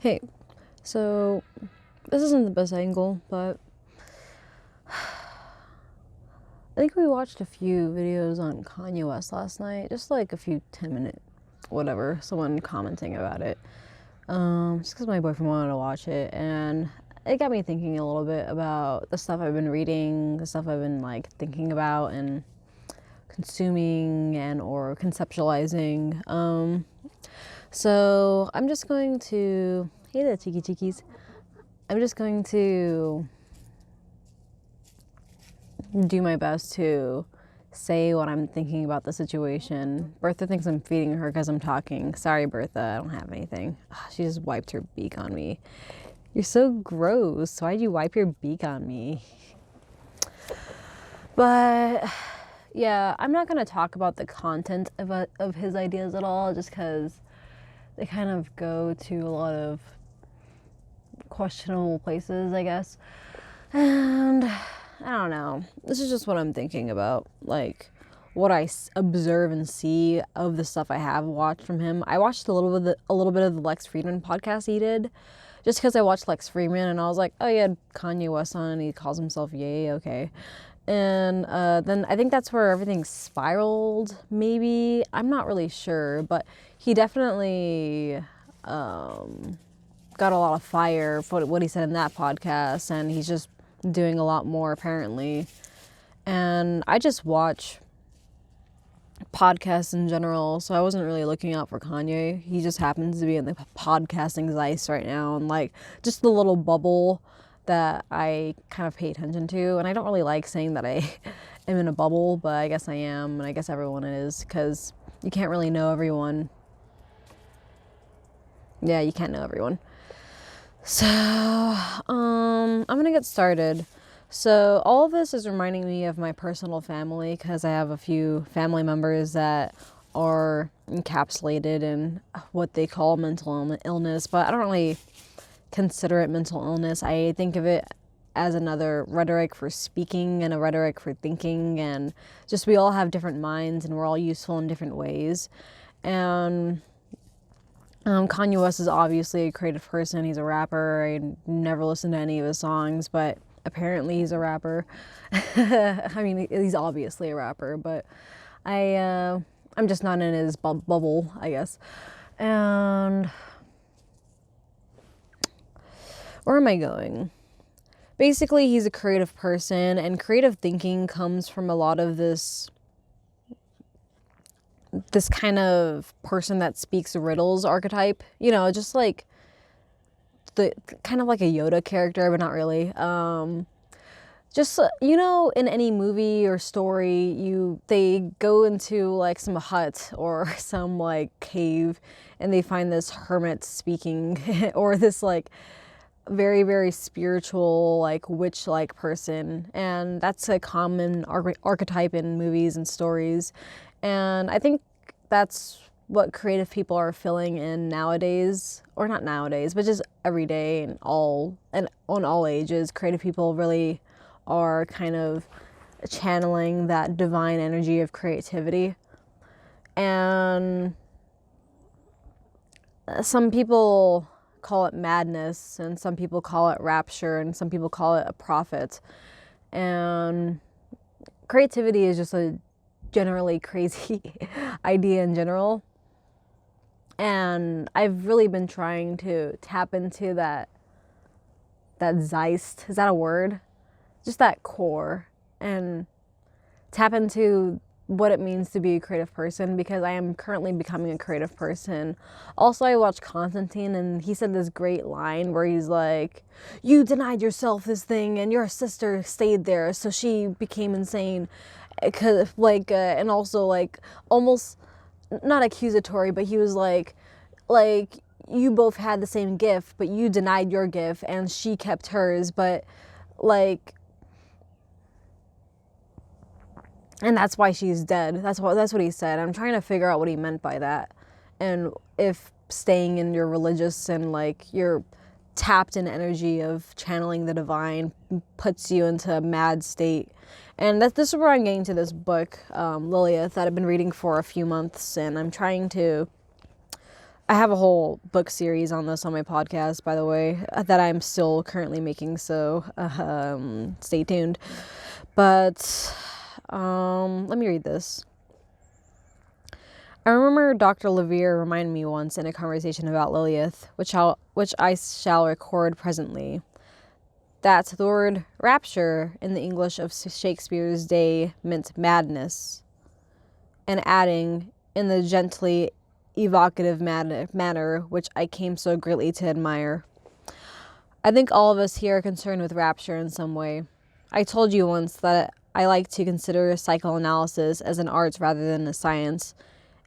Hey, so this isn't the best angle, but I think we watched a few videos on Kanye West last night, just like a few 10-minute whatever, someone commenting about it. Just because my boyfriend wanted to watch it, and it got me thinking a little bit about the stuff I've been reading, the stuff I've been like thinking about and consuming and or conceptualizing. So I'm just going to, hey there, Tiki Tikis. I'm just going to do my best to say what I'm thinking about the situation. Bertha thinks I'm feeding her because I'm talking. Sorry, Bertha, I don't have anything. She just wiped her beak on me. You're so gross. Why'd you wipe your beak on me? But yeah, I'm not going to talk about the content of his ideas at all, just because they kind of go to a lot of questionable places, I guess. And I don't know. This is just what I'm thinking about, like what I observe and see of the stuff I have watched from him. I watched a little bit of the Lex Friedman podcast he did, just because I watched Lex Friedman and I was like, oh, he had Kanye West on and he calls himself Yay, okay. And then I think that's where everything spiraled, maybe. I'm not really sure, but he definitely got a lot of fire for what he said in that podcast, and he's just doing a lot more apparently. And I just watch podcasts in general, so I wasn't really looking out for Kanye. He just happens to be in the podcasting zeitgeist right now, and like just the little bubble that I kind of pay attention to. And I don't really like saying that I am in a bubble, but I guess I am, and I guess everyone is, because you can't really know everyone. Yeah, you can't know everyone. So, I'm gonna get started. So, all of this is reminding me of my personal family, because I have a few family members that are encapsulated in what they call mental illness, but I don't really consider it mental illness. I think of it as another rhetoric for speaking and a rhetoric for thinking, and just we all have different minds and we're all useful in different ways. And Kanye West is obviously a creative person. He's a rapper. I never listened to any of his songs, but apparently he's a rapper. I mean, he's obviously a rapper, but I'm just not in his bubble, I guess. And where am I going? Basically, he's a creative person, and creative thinking comes from a lot of this kind of person that speaks riddles archetype, just like the kind of like a Yoda character, but not really. Just in any movie or story, they go into like some hut or some like cave, and they find this hermit speaking or this like very, very spiritual, like witch-like person, and that's a common archetype in movies and stories. And I think that's what creative people are filling in nowadays, or not nowadays, but just every day and on all ages. Creative people really are kind of channeling that divine energy of creativity. And some people call it madness, and some people call it rapture, and some people call it a prophet. And creativity is just a generally crazy idea in general. And I've really been trying to tap into that Zeist, is that a word? Just that core, and tap into what it means to be a creative person, because I am currently becoming a creative person. Also, I watched Constantine, and he said this great line where he's like, you denied yourself this thing and your sister stayed there, so she became insane. And also like almost not accusatory, but he was like you both had the same gift, but you denied your gift and she kept hers, but like, and that's why she's dead. That's what he said. I'm trying to figure out what he meant by that, and if staying in your religious and like your tapped in energy of channeling the divine puts you into a mad state. And this is where I'm getting to this book, Lilith, that I've been reading for a few months, and I'm trying to I have a whole book series on this on my podcast, by the way, that I'm still currently making, so stay tuned. But let me read this. I remember Dr. Levere reminded me once in a conversation about Lilith, which I shall record presently, that the word rapture in the English of Shakespeare's day meant madness, and adding, in the gently evocative manner which I came so greatly to admire, I think all of us here are concerned with rapture in some way. I told you once that I like to consider psychoanalysis as an art rather than a science,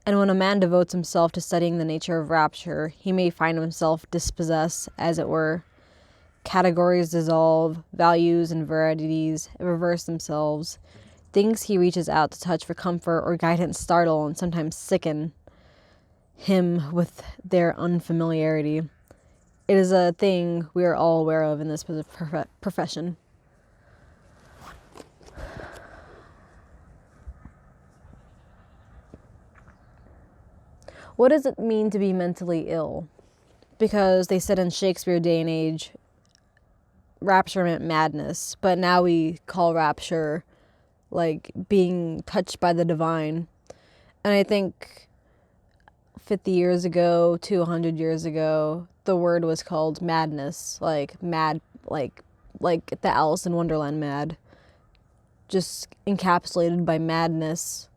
and when a man devotes himself to studying the nature of rapture, he may find himself dispossessed, as it were. Categories dissolve, values and verities reverse themselves. Things he reaches out to touch for comfort or guidance startle and sometimes sicken him with their unfamiliarity. It is a thing we are all aware of in this profession. What does it mean to be mentally ill? Because they said in Shakespeare day and age, rapture meant madness, but now we call rapture like being touched by the divine. And I think 50 years ago to 100 years ago, the word was called madness, like mad, like the Alice in Wonderland mad, just encapsulated by madness.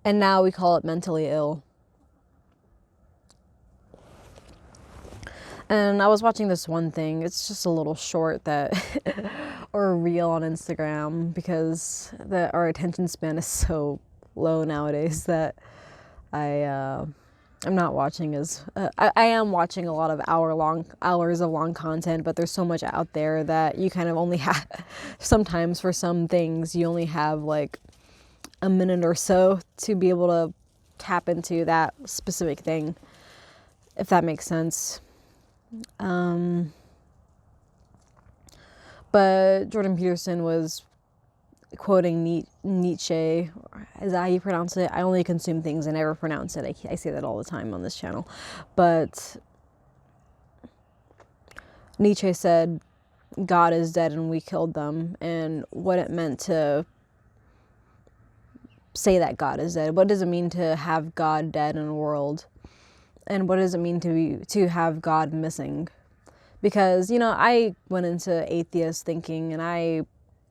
And now we call it mentally ill. And I was watching this one thing. It's just a little short that, or a reel on Instagram, because our attention span is so low nowadays that I'm not watching I am watching a lot of hours of long content, but there's so much out there that you kind of only have, sometimes for some things, you only have like a minute or so to be able to tap into that specific thing, if that makes sense. But Jordan Peterson was quoting Nietzsche. Is that how you pronounce it? I only consume things, I never pronounce it. I say that all the time on this channel. But Nietzsche said, God is dead and we killed them, and what it meant to say that God is dead. What does it mean to have God dead in a world? And what does it mean to have God missing? Because, I went into atheist thinking, and I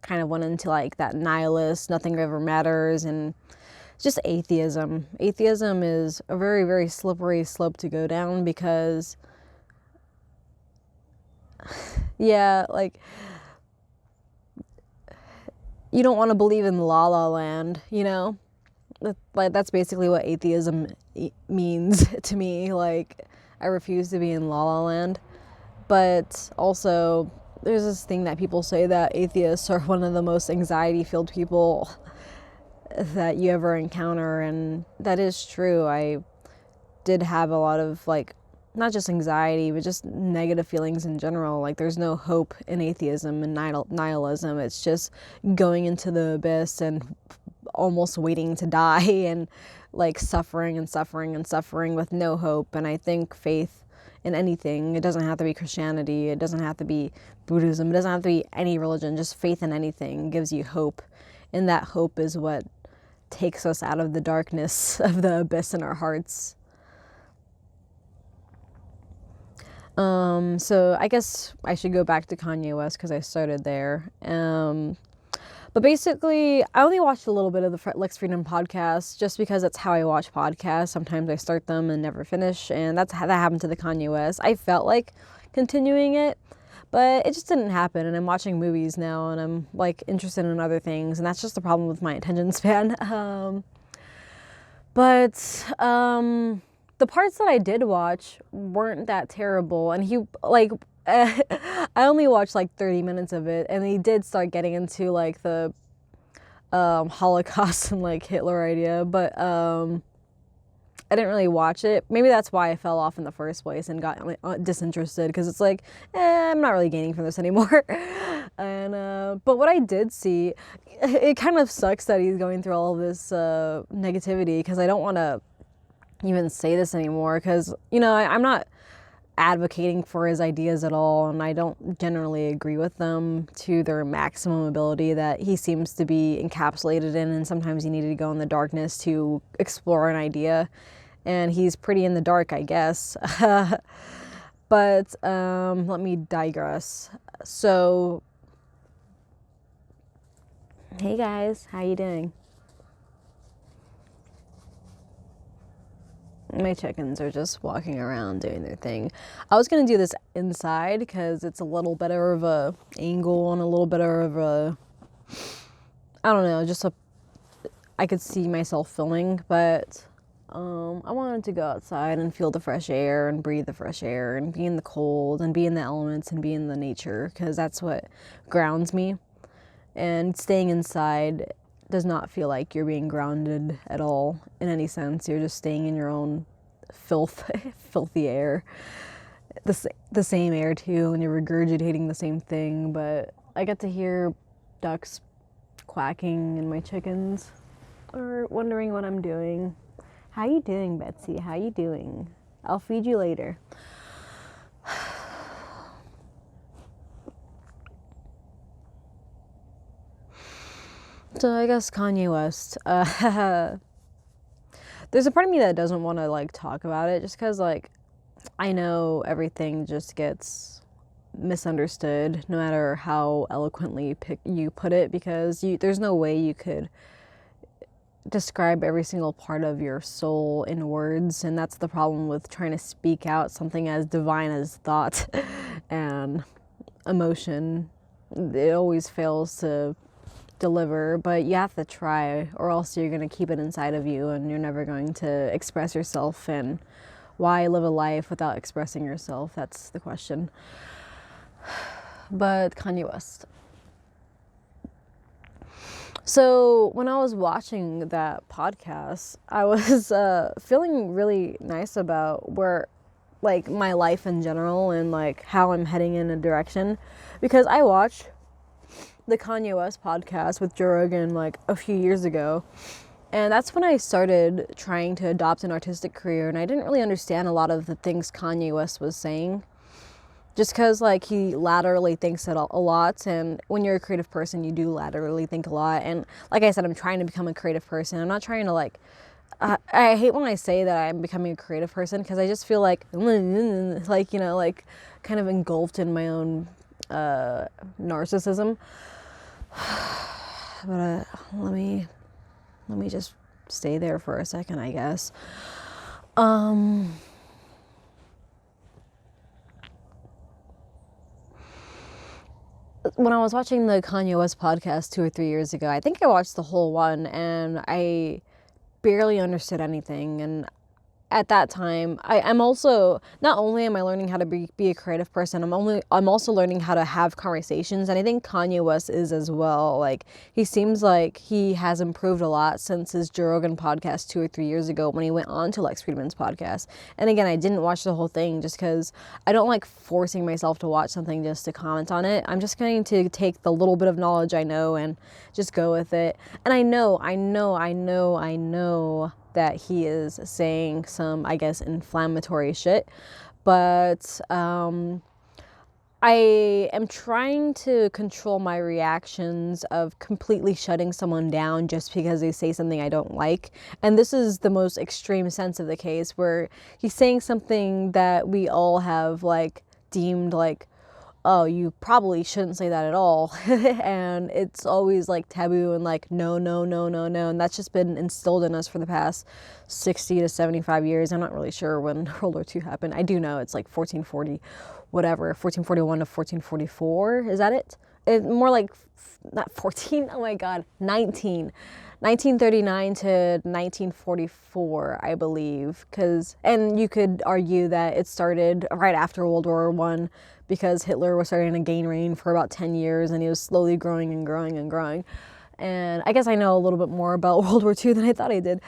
kind of went into like that nihilist, nothing ever matters, and just atheism. Atheism is a very, very slippery slope to go down because, yeah, like, you don't want to believe in La La Land, That's basically what atheism means to me. Like, I refuse to be in La La Land. But also, there's this thing that people say that atheists are one of the most anxiety-filled people that you ever encounter, and that is true. I did have a lot of, like, not just anxiety, but just negative feelings in general. Like, there's no hope in atheism and nihilism. It's just going into the abyss and almost waiting to die and, like, suffering and suffering and suffering with no hope. And I think faith in anything, it doesn't have to be Christianity, it doesn't have to be Buddhism, it doesn't have to be any religion, just faith in anything gives you hope. And that hope is what takes us out of the darkness of the abyss in our hearts. So I guess I should go back to Kanye West because I started there. But basically, I only watched a little bit of the Lex Freedom podcast just because that's how I watch podcasts. Sometimes I start them and never finish, and that happened to the Kanye West. I felt like continuing it, but it just didn't happen, and I'm watching movies now, and I'm, like, interested in other things, and that's just the problem with my attention span. But the parts that I did watch weren't that terrible, and he, like, I only watched like 30 minutes of it, and he did start getting into like the Holocaust and like Hitler idea, but I didn't really watch it. Maybe that's why I fell off in the first place and got disinterested, because it's like, I'm not really gaining from this anymore. And but what I did see, it kind of sucks that he's going through all of this negativity, because I don't want to even say this anymore because, you know, I'm not advocating for his ideas at all, and I don't generally agree with them to their maximum ability that he seems to be encapsulated in, and sometimes you need to go in the darkness to explore an idea, and he's pretty in the dark, I guess. But let me digress. So, hey guys, how you doing? My chickens are just walking around doing their thing. I was gonna do this inside because it's a little better of a angle and a little better of a, I don't know, I could see myself filming, but I wanted to go outside and feel the fresh air and breathe the fresh air and be in the cold and be in the elements and be in the nature because that's what grounds me. And staying inside does not feel like you're being grounded at all in any sense. You're just staying in your own filthy air. The same air too, and you're regurgitating the same thing, but I get to hear ducks quacking and my chickens are wondering what I'm doing. How you doing, Betsy? How you doing? I'll feed you later. So I guess Kanye West. There's a part of me that doesn't want to like talk about it just because like I know everything just gets misunderstood no matter how eloquently you put it because there's no way you could describe every single part of your soul in words, and that's the problem with trying to speak out something as divine as thought and emotion. It always fails to deliver, but you have to try or else you're going to keep it inside of you and you're never going to express yourself. And why live a life without expressing yourself? That's the question. But Kanye West. So when I was watching that podcast, I was feeling really nice about where, like, my life in general and like how I'm heading in a direction, because I watched the Kanye West podcast with Joe Rogan like a few years ago, and that's when I started trying to adopt an artistic career, and I didn't really understand a lot of the things Kanye West was saying. Just because, like, he laterally thinks it a lot, and when you're a creative person, you do laterally think a lot. And like I said, I'm trying to become a creative person. I'm not trying to, like, I hate when I say that I'm becoming a creative person because I just feel like, you know, like, kind of engulfed in my own narcissism. But let me just stay there for a second, I guess. When I was watching the Kanye West podcast 2 or 3 years ago, I think I watched the whole one and I barely understood anything. And at that time, I'm also, not only am I learning how to be a creative person, I'm also learning how to have conversations, and I think Kanye West is as well. Like, he seems like he has improved a lot since his Joe Rogan podcast 2 or 3 years ago when he went on to Lex Friedman's podcast. And again, I didn't watch the whole thing just because I don't like forcing myself to watch something just to comment on it. I'm just going to take the little bit of knowledge I know and just go with it. And I know that he is saying some, I guess, inflammatory shit, but I am trying to control my reactions of completely shutting someone down just because they say something I don't like. And this is the most extreme sense of the case, where he's saying something that we all have, like, deemed like, oh, you probably shouldn't say that at all. And it's always like taboo and like, no. And that's just been instilled in us for the past 60 to 75 years. I'm not really sure when World War II happened. I do know it's like 1441 to 1444. Is that it? It's more like, not 14, oh my God, 1939 to 1944, I believe. And you could argue that it started right after World War I, because Hitler was starting to gain reign for about 10 years and he was slowly growing and growing and growing. And I guess I know a little bit more about World War II than I thought I did.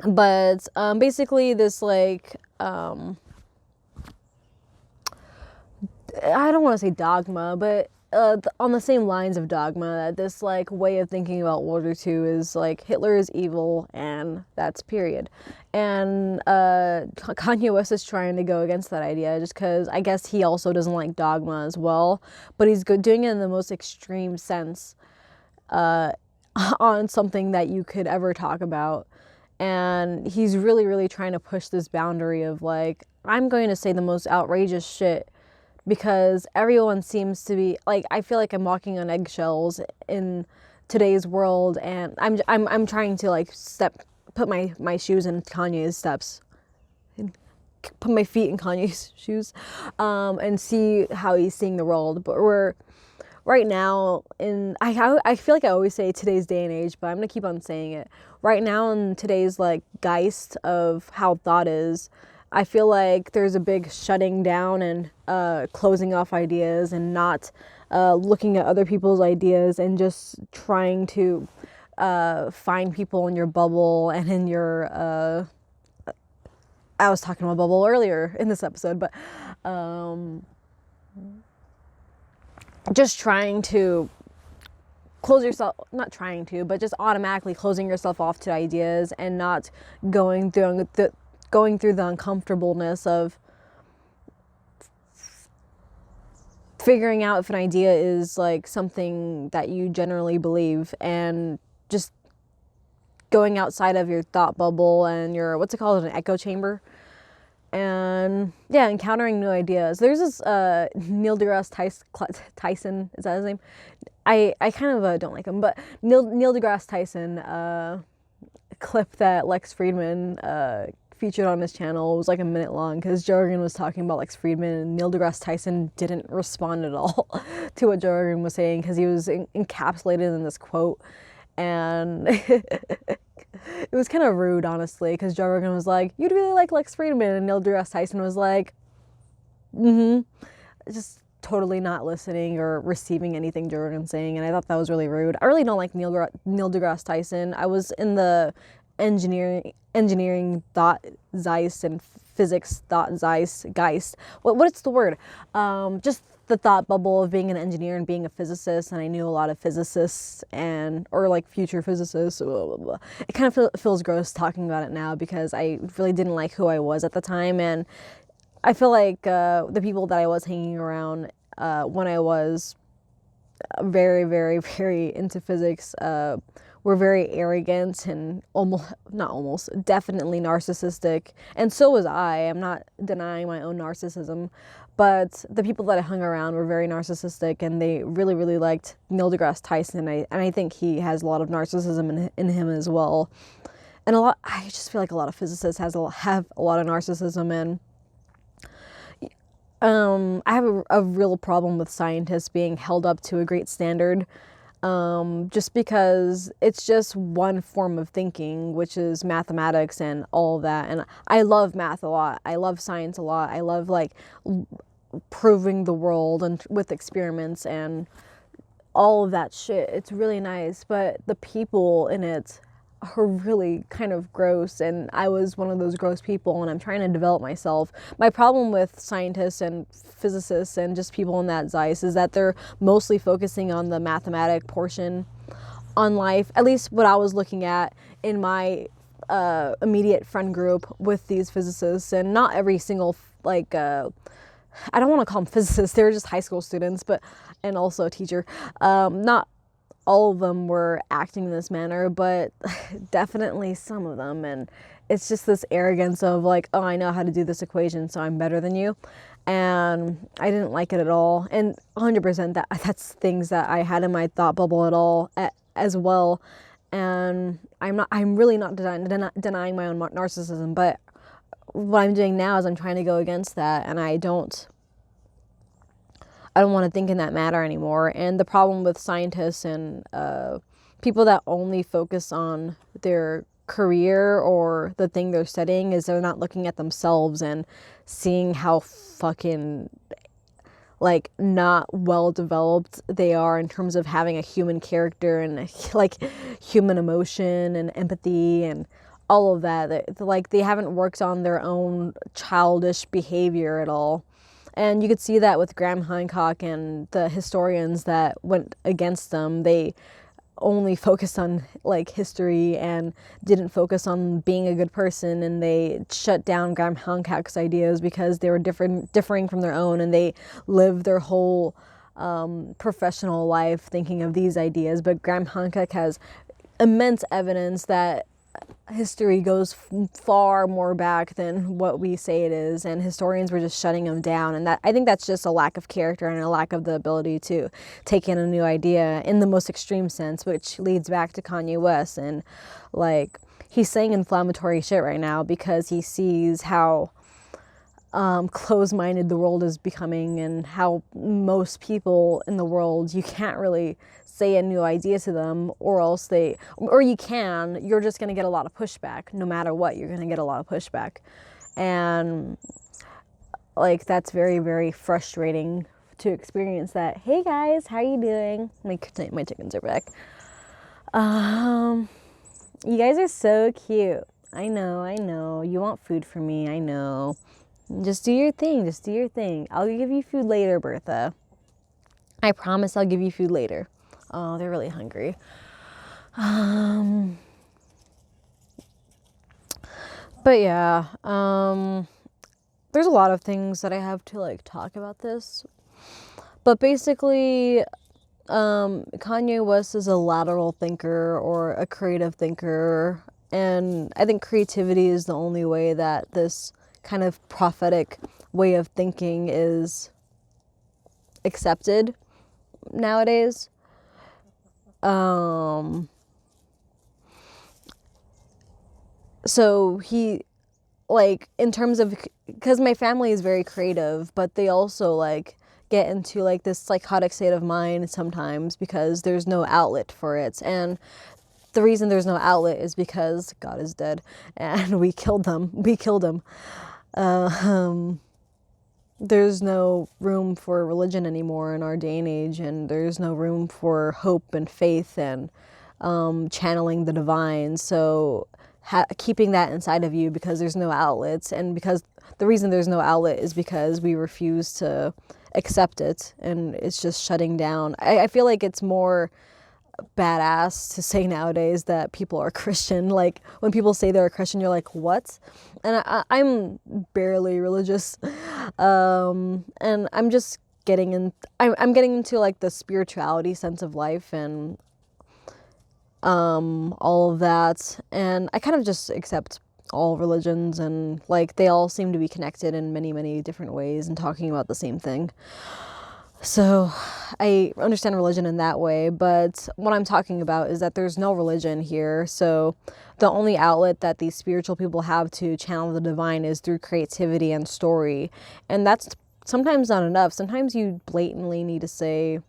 But basically this, like, I don't want to say dogma, but on the same lines of dogma, that this like way of thinking about World War II is like Hitler is evil and that's period. And Kanye West is trying to go against that idea just because I guess he also doesn't like dogma as well, but he's doing it in the most extreme sense on something that you could ever talk about. And he's really, really trying to push this boundary of like, I'm going to say the most outrageous shit because everyone seems to be like, I feel like I'm walking on eggshells in today's world, and I'm trying to like put my shoes in Kanye's steps, put my feet in Kanye's shoes, and see how he's seeing the world. But we're right now I feel like I always say today's day and age, but I'm gonna keep on saying it. Right now in today's like geist of how thought is, I feel like there's a big shutting down and closing off ideas and not looking at other people's ideas and just trying to find people in your bubble and in your I was talking about bubble earlier in this episode, but just trying to close yourself, not trying to, but just automatically closing yourself off to ideas and not going through the uncomfortableness of figuring out if an idea is like something that you generally believe, and just going outside of your thought bubble and your, what's it called, an echo chamber, and yeah, encountering new ideas. There's this Neil deGrasse Tyson, is that his name? I kind of don't like him, but Neil deGrasse Tyson clip that Lex Friedman featured on his channel. It was like a minute long because Joe Rogan was talking about Lex Friedman, and Neil deGrasse Tyson didn't respond at all to what Joe Rogan was saying because he was encapsulated in this quote, and it was kind of rude, honestly, because Joe Rogan was like, "You'd really like Lex Friedman," and Neil deGrasse Tyson was like, just totally not listening or receiving anything Joe Rogan's saying, and I thought that was really rude. I really don't like Neil deGrasse Tyson. I was in the engineering thought zeist and physics thought geist. What's the word? Just the thought bubble of being an engineer and being a physicist, and I knew a lot of physicists or like future physicists. Blah, blah, blah. It kind of feels gross talking about it now because I really didn't like who I was at the time, and I feel like the people that I was hanging around when I was very, very, very into physics were very arrogant and definitely narcissistic. And so was I. I'm not denying my own narcissism. But the people that I hung around were very narcissistic, and they really, really liked Neil deGrasse Tyson. And I think he has a lot of narcissism in him as well. And I just feel like a lot of physicists have a lot of narcissism, and I have a real problem with scientists being held up to a great standard, just because it's just one form of thinking, which is mathematics and all of that. And I love math a lot. I love science a lot. I love like proving the world and with experiments and all of that shit. It's really nice, but the people in it are really kind of gross, and I was one of those gross people, and I'm trying to develop myself. My problem with scientists and physicists and just people in that zeist is that they're mostly focusing on the mathematic portion on life, at least what I was looking at in my immediate friend group with these physicists. And not every single like I don't want to call them physicists, they were just high school students, and also a teacher. Not all of them were acting in this manner, but definitely some of them. And it's just this arrogance of like, oh, I know how to do this equation, so I'm better than you. And I didn't like it at all. And 100% that's things that I had in my thought bubble at all as well. And I'm really not denying my own narcissism, but what I'm doing now is I'm trying to go against that, and I don't want to think in that matter anymore. And the problem with scientists and people that only focus on their career or the thing they're studying is they're not looking at themselves and seeing how fucking like not well developed they are in terms of having a human character and like human emotion and empathy and all of that. Like they haven't worked on their own childish behavior at all. And you could see that with Graham Hancock and the historians that went against them. They only focused on like history and didn't focus on being a good person, and they shut down Graham Hancock's ideas because they were differing from their own, and they lived their whole professional life thinking of these ideas. But Graham Hancock has immense evidence that history goes far more back than what we say it is, and historians were just shutting him down. And that, I think that's just a lack of character and a lack of the ability to take in a new idea in the most extreme sense, which leads back to Kanye West. And like, he's saying inflammatory shit right now because he sees how closed-minded the world is becoming, and how most people in the world, you can't really say a new idea to them, or else you're just going to get a lot of pushback. No matter what, you're going to get a lot of pushback. And like, that's very, very frustrating to experience that. Hey guys, how you doing? My chickens are back. You guys are so cute. I know. You want food from me, I know. Just do your thing. I'll give you food later, Bertha. I promise I'll give you food later. Oh, they're really hungry. But yeah, there's a lot of things that I have to like talk about this. But basically, Kanye West is a lateral thinker or a creative thinker. And I think creativity is the only way that this kind of prophetic way of thinking is accepted nowadays. So he, like, in terms of, because my family is very creative, but they also like get into like this psychotic state of mind sometimes because there's no outlet for it. And the reason there's no outlet is because God is dead and we killed him. There's no room for religion anymore in our day and age, and there's no room for hope and faith and channeling the divine. So keeping that inside of you because there's no outlets, and because the reason there's no outlet is because we refuse to accept it, and it's just shutting down. I feel like it's more badass to say nowadays that people are Christian. Like, when people say they're a Christian, you're like, what? And I'm barely religious, and I'm just I'm getting into like the spirituality sense of life and all of that, and I kind of just accept all religions, and like they all seem to be connected in many, many different ways and talking about the same thing. So I understand religion in that way, but what I'm talking about is that there's no religion here. So the only outlet that these spiritual people have to channel the divine is through creativity and story. And that's sometimes not enough. Sometimes you blatantly need to say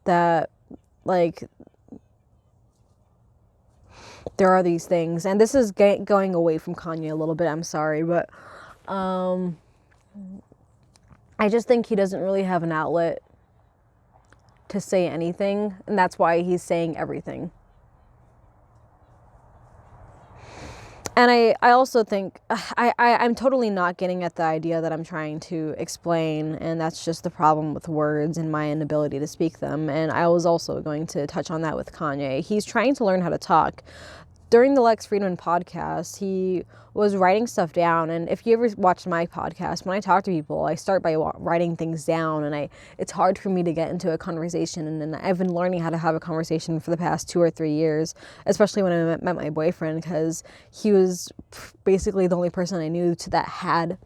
that, like, there are these things. And this is going away from Kanye a little bit, I'm sorry, but I just think he doesn't really have an outlet to say anything, and that's why he's saying everything. And I also think I'm totally not getting at the idea that I'm trying to explain, and that's just the problem with words and my inability to speak them. And I was also going to touch on that with Kanye. He's trying to learn how to talk. During the Lex Friedman podcast, he was writing stuff down. And if you ever watched my podcast, when I talk to people, I start by writing things down. And it's hard for me to get into a conversation. And I've been learning how to have a conversation for the past 2 or 3 years, especially when I met my boyfriend, because he was basically the only person I knew that had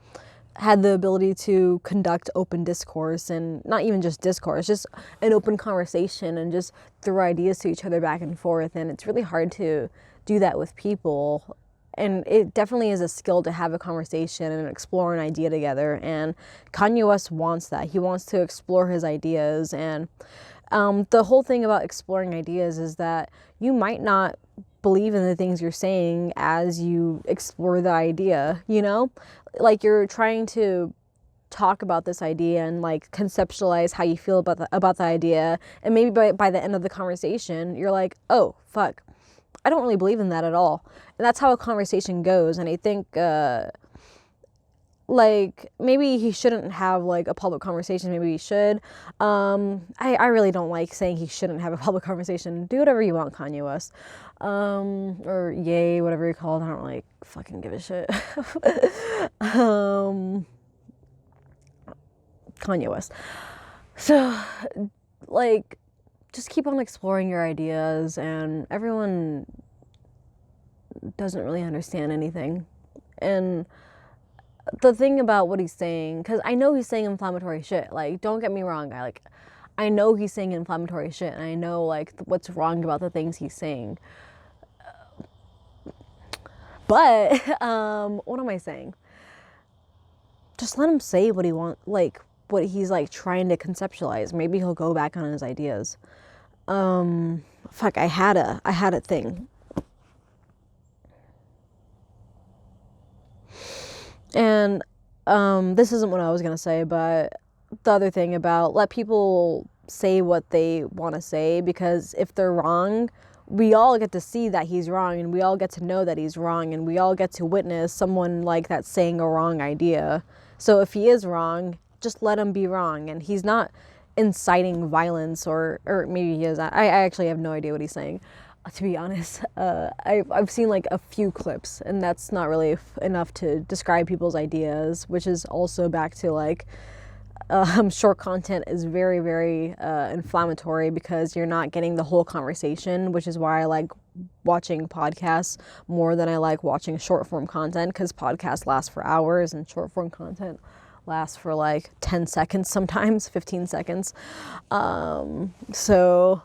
the ability to conduct open discourse, and not even just discourse, just an open conversation, and just throw ideas to each other back and forth. And it's really hard to do that with people. And it definitely is a skill to have a conversation and explore an idea together. And Kanye West wants that. He wants to explore his ideas. And the whole thing about exploring ideas is that you might not believe in the things you're saying as you explore the idea, you know? Like, you're trying to talk about this idea and like conceptualize how you feel about the idea. And maybe by the end of the conversation, you're like, oh, fuck, I don't really believe in that at all. And that's how a conversation goes. And I think like, maybe he shouldn't have, like, a public conversation. Maybe he should. I really don't like saying he shouldn't have a public conversation. Do whatever you want, Kanye West. Or yay, whatever you're called. I don't really fucking give a shit. Kanye West. So, like, just keep on exploring your ideas, and everyone doesn't really understand anything. And the thing about what he's saying, because I know he's saying inflammatory shit. Like, don't get me wrong, I know he's saying inflammatory shit, and I know, like, what's wrong about the things he's saying. But, what am I saying? Just let him say what he wants, like, what he's, like, trying to conceptualize. Maybe he'll go back on his ideas. Fuck, I had a thing. And this isn't what I was gonna say, but the other thing about let people say what they want to say, because if they're wrong, we all get to see that he's wrong, and we all get to know that he's wrong, and we all get to witness someone like that saying a wrong idea. So if he is wrong, just let him be wrong, and he's not inciting violence, or maybe he is. I actually have no idea what he's saying, to be honest. I've seen like a few clips, and that's not really enough to describe people's ideas, which is also back to like short content is very, very inflammatory, because you're not getting the whole conversation, which is why I like watching podcasts more than I like watching short form content, because podcasts last for hours and short form content lasts for like 10 seconds, sometimes 15 seconds. So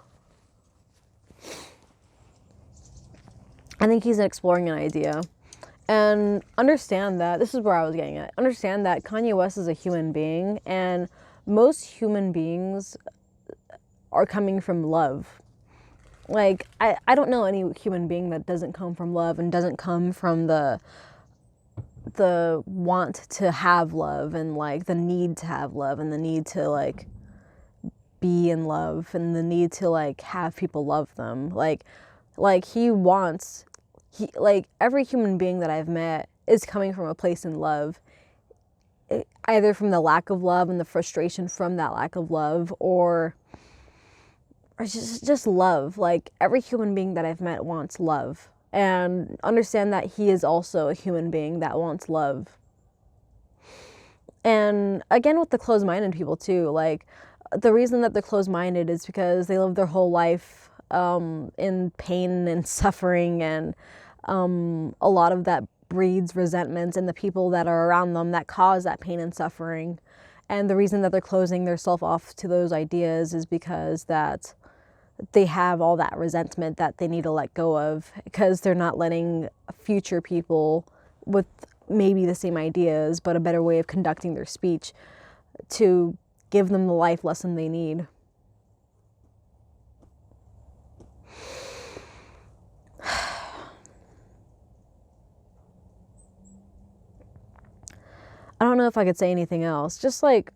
I think he's exploring an idea, and understand that, this is where I was getting at, understand that Kanye West is a human being, and most human beings are coming from love. Like, I don't know any human being that doesn't come from love, and doesn't come from the want to have love, and like the need to have love, and the need to like be in love, and the need to like have people love them. Like like every human being that I've met is coming from a place in love, either from the lack of love and the frustration from that lack of love, or just love. Like, every human being that I've met wants love, and understand that he is also a human being that wants love. And again, with the closed-minded people too, like, the reason that they're closed-minded is because they live their whole life in pain and suffering, and a lot of that breeds resentment in the people that are around them that cause that pain and suffering. And the reason that they're closing themselves off to those ideas is because that they have all that resentment that they need to let go of, because they're not letting future people with maybe the same ideas but a better way of conducting their speech to give them the life lesson they need. I don't know if I could say anything else. Just like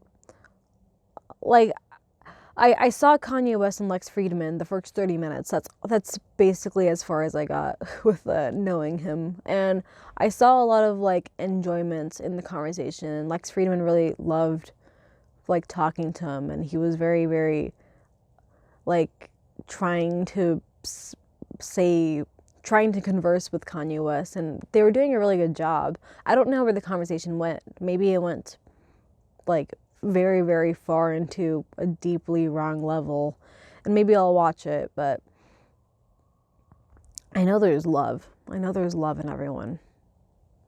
I saw Kanye West and Lex Fridman the first 30 minutes. That's basically as far as I got with knowing him. And I saw a lot of like enjoyment in the conversation. And Lex Fridman really loved like talking to him, and he was very, very like trying to converse with Kanye West, and they were doing a really good job. I don't know where the conversation went. Maybe it went like very, very far into a deeply wrong level, and maybe I'll watch it, but I know there's love. I know there's love in everyone.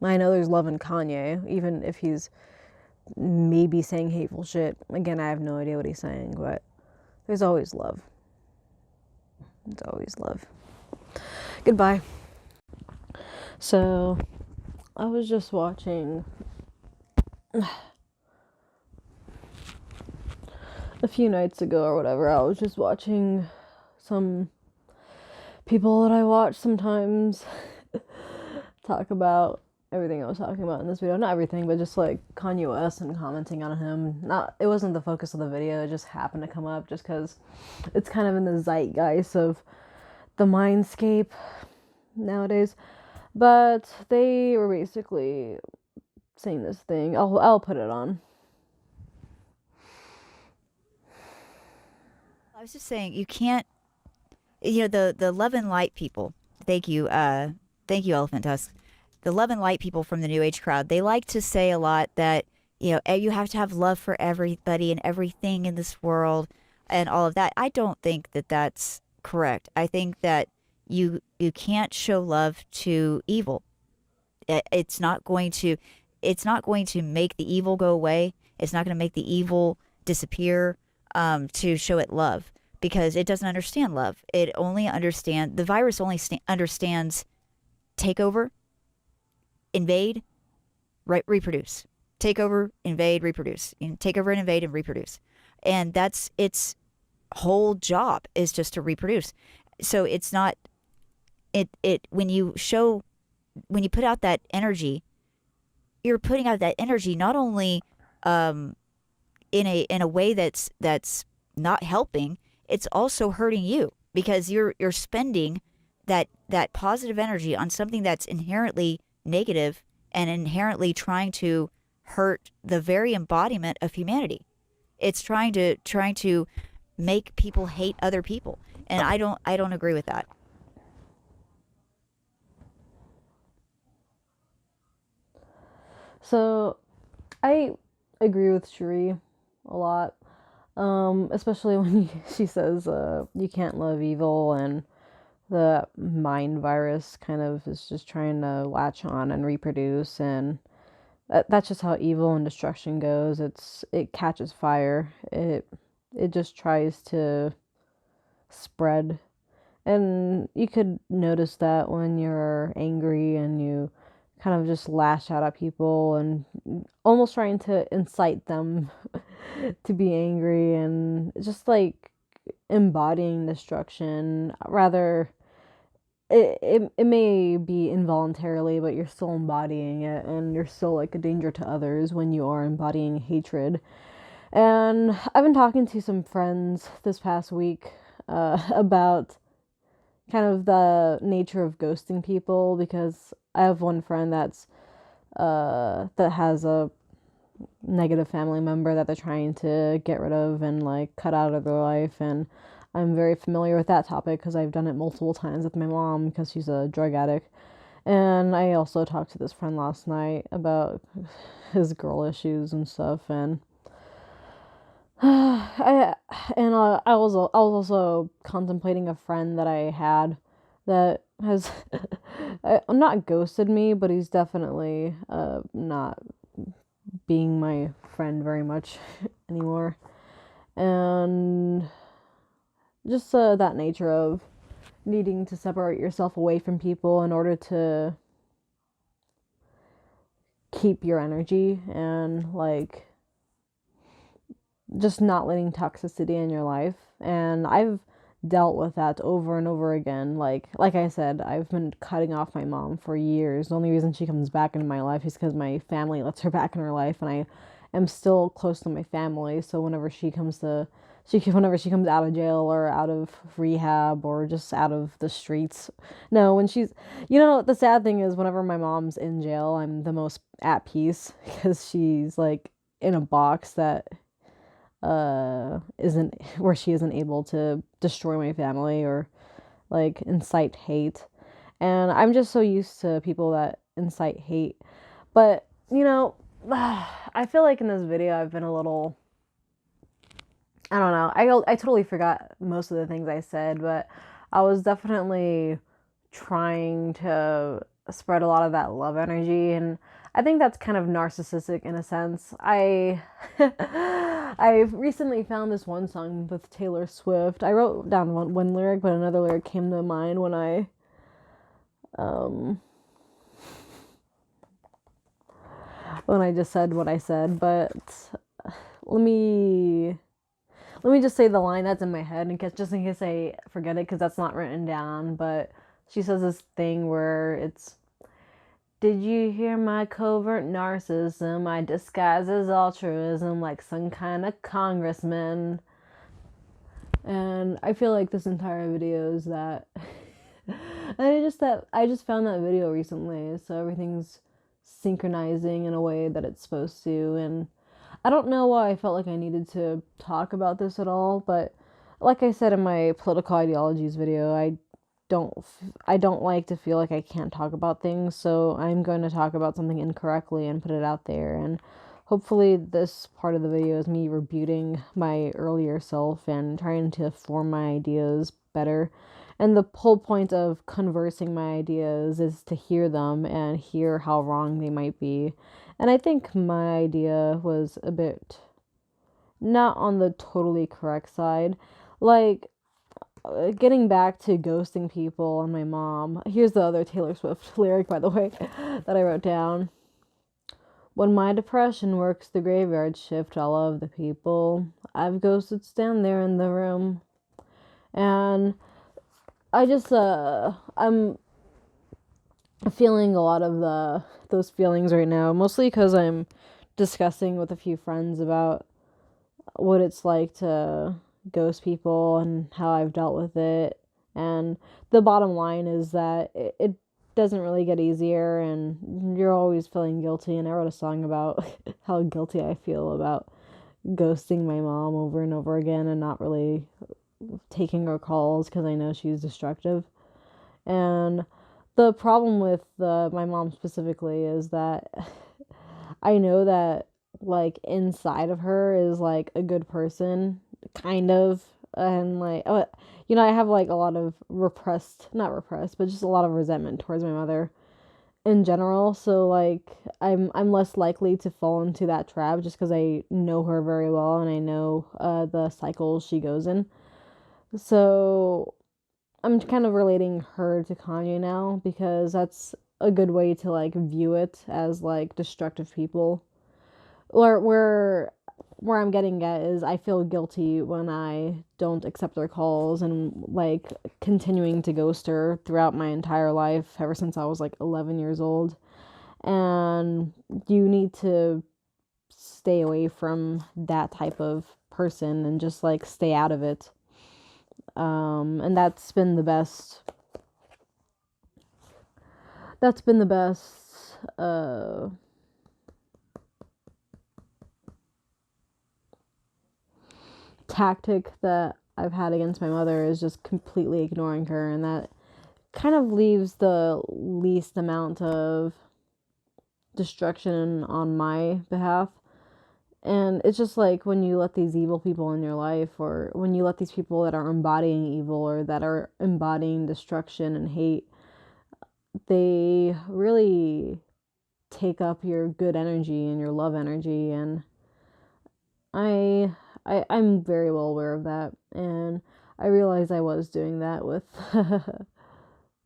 I know there's love in Kanye, even if he's maybe saying hateful shit. Again, I have no idea what he's saying, but there's always love. There's always love. Goodbye. So, I was just watching a few nights ago or whatever, I was just watching some people that I watch sometimes talk about everything I was talking about in this video. Not everything, but just like Kanye West and commenting on him. It wasn't the focus of the video, it just happened to come up just because it's kind of in the zeitgeist of the mindscape nowadays. But they were basically saying this thing. I'll put it on. I was just saying you can't, the love and light people. Thank you, thank you, Elephant Tusk. The love and light people from the New Age crowd. They like to say a lot that you have to have love for everybody and everything in this world, and all of that. I don't think that that's correct. I think that you can't show love to evil. It's not going to make the evil go away. It's not going to make the evil disappear, to show it love, because it doesn't understand love. The virus only understands take over, invade, right, reproduce. Take over, invade, reproduce. Take over and invade and reproduce. And that's its whole job, is just to reproduce. So it's not it when you put out that energy, you're putting out that energy not only, in a way that's not helping, it's also hurting you, because you're spending that positive energy on something that's inherently negative and inherently trying to hurt the very embodiment of humanity. It's trying to make people hate other people, and I don't agree with that. So I agree with Cherie a lot. Especially when she says you can't love evil, and the mind virus kind of is just trying to latch on and reproduce, and that's just how evil and destruction goes. It catches fire. It just tries to spread. And you could notice that when you're angry and you kind of just lash out at people and almost trying to incite them to be angry, and just like embodying destruction. Rather, it may be involuntarily, but you're still embodying it, and you're still like a danger to others when you are embodying hatred. And I've been talking to some friends this past week about kind of the nature of ghosting people, because I have one friend that has a negative family member that they're trying to get rid of and like cut out of their life. And I'm very familiar with that topic because I've done it multiple times with my mom because she's a drug addict. And I also talked to this friend last night about his girl issues and stuff. And I I was also contemplating a friend that I had that has not ghosted me, but he's definitely not being my friend very much anymore. And just that nature of needing to separate yourself away from people in order to keep your energy, and like just not letting toxicity in your life. And I've dealt with that over and over again. Like I said, I've been cutting off my mom for years. The only reason she comes back into my life is because my family lets her back in her life, and I am still close to my family. So whenever she comes out of jail or out of rehab or just out of the streets. No, when she's, the sad thing is whenever my mom's in jail, I'm the most at peace because she's like in a box that isn't where she isn't able to destroy my family or like incite hate. And I'm just so used to people that incite hate. But I feel like in this video I've been a little, I don't know. I totally forgot most of the things I said, but I was definitely trying to spread a lot of that love energy, and I think that's kind of narcissistic in a sense. I've recently found this one song with Taylor Swift. I wrote down one lyric, but another lyric came to mind um when I just said what I said. But let me let me just say the line that's in my head, just in case I forget it, because that's not written down. But she says this thing where it's, did you hear my covert narcissism? I disguise as altruism like some kind of congressman. And I feel like this entire video is that. And I just found that video recently, so everything's synchronizing in a way that it's supposed to. And I don't know why I felt like I needed to talk about this at all, but like I said in my political ideologies video, don't I don't like to feel like I can't talk about things, so I'm going to talk about something incorrectly and put it out there. And hopefully this part of the video is me rebutting my earlier self and trying to form my ideas better. And the whole point of conversing my ideas is to hear them and hear how wrong they might be. And I think my idea was a bit not on the totally correct side. Like, getting back to ghosting people and my mom, here's the other Taylor Swift lyric, by the way, that I wrote down. When my depression works the graveyard shift, I love the people I've ghosted stand there in the room. And I just, I'm feeling a lot of those feelings right now, mostly because I'm discussing with a few friends about what it's like to ghost people and how I've dealt with it. And the bottom line is that it doesn't really get easier, and you're always feeling guilty. And I wrote a song about how guilty I feel about ghosting my mom over and over again and not really taking her calls because I know she's destructive. And the problem with my mom specifically is that I know that like inside of her is like a good person, kind of, and like I have like a lot of not repressed, but just a lot of resentment towards my mother in general. So like I'm less likely to fall into that trap just because I know her very well and I know the cycles she goes in. So I'm kind of relating her to Kanye now because that's a good way to like view it as like destructive people. Or where I'm getting at is I feel guilty when I don't accept their calls and like continuing to ghost her throughout my entire life ever since I was like 11 years old. And you need to stay away from that type of person and just like stay out of it. And that's been the best tactic that I've had against my mother, is just completely ignoring her, and that kind of leaves the least amount of destruction on my behalf. And it's just like when you let these evil people in your life, or when you let these people that are embodying evil or that are embodying destruction and hate, they really take up your good energy and your love energy. And I'm very well aware of that, and I realized I was doing that with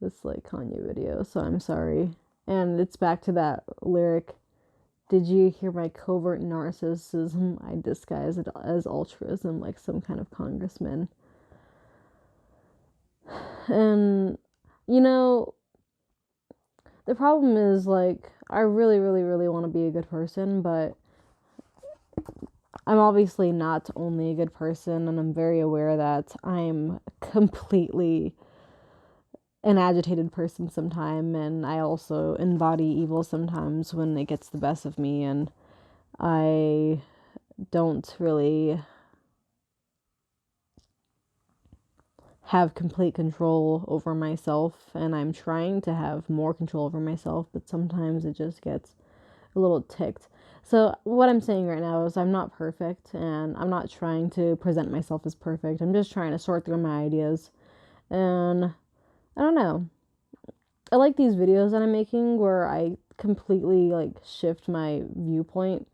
this like Kanye video, so I'm sorry. And it's back to that lyric. Did you hear my covert narcissism? I disguise it as altruism like some kind of congressman. And the problem is like I really, really, really want to be a good person, but I'm obviously not only a good person, and I'm very aware that I'm completely an agitated person sometimes, and I also embody evil sometimes when it gets the best of me, and I don't really have complete control over myself, and I'm trying to have more control over myself, but sometimes it just gets a little ticked. So what I'm saying right now is I'm not perfect, and I'm not trying to present myself as perfect. I'm just trying to sort through my ideas. And I don't know. I like these videos that I'm making where I completely like shift my viewpoint,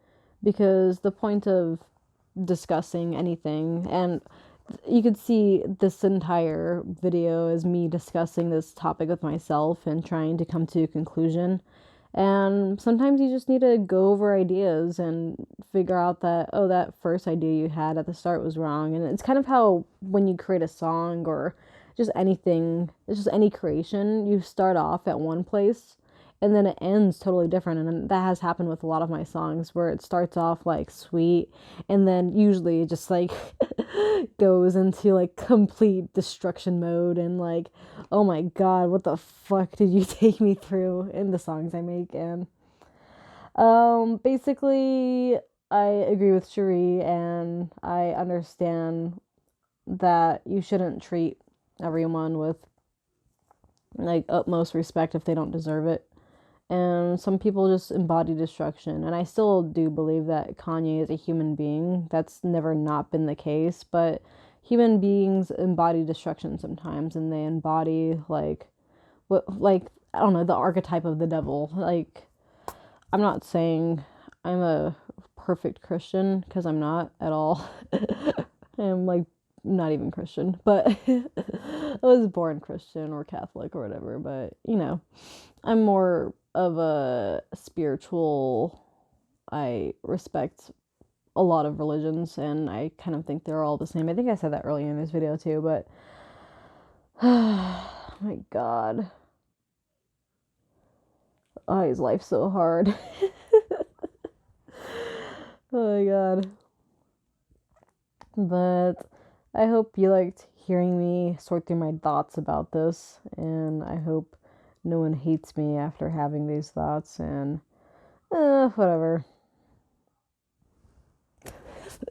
because the point of discussing anything, and you could see this entire video is me discussing this topic with myself and trying to come to a conclusion. And sometimes you just need to go over ideas and figure out that, oh, that first idea you had at the start was wrong. And it's kind of how when you create a song or just anything, it's just any creation, you start off at one place and then it ends totally different. And that has happened with a lot of my songs, where it starts off like sweet and then usually it just like goes into like complete destruction mode, and like, oh my god, what the fuck did you take me through in the songs I make. And Basically, I agree with Cherie, and I understand that you shouldn't treat everyone with like utmost respect if they don't deserve it. And some people just embody destruction. And I still do believe that Kanye is a human being. That's never not been the case, but human beings embody destruction sometimes, and they embody like I don't know, the archetype of the devil. Like, I'm not saying I'm a perfect Christian because I'm not at all. I'm like not even Christian, but I was born Christian or Catholic or whatever. But I'm more of a spiritual. I respect a lot of religions, and I kind of think they're all the same. I think I said that earlier in this video too, but oh my God, oh, his life's so hard. Oh my God. But I hope you liked hearing me sort through my thoughts about this, and I hope no one hates me after having these thoughts, and whatever.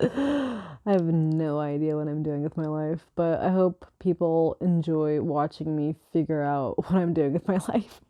I have no idea what I'm doing with my life, but I hope people enjoy watching me figure out what I'm doing with my life.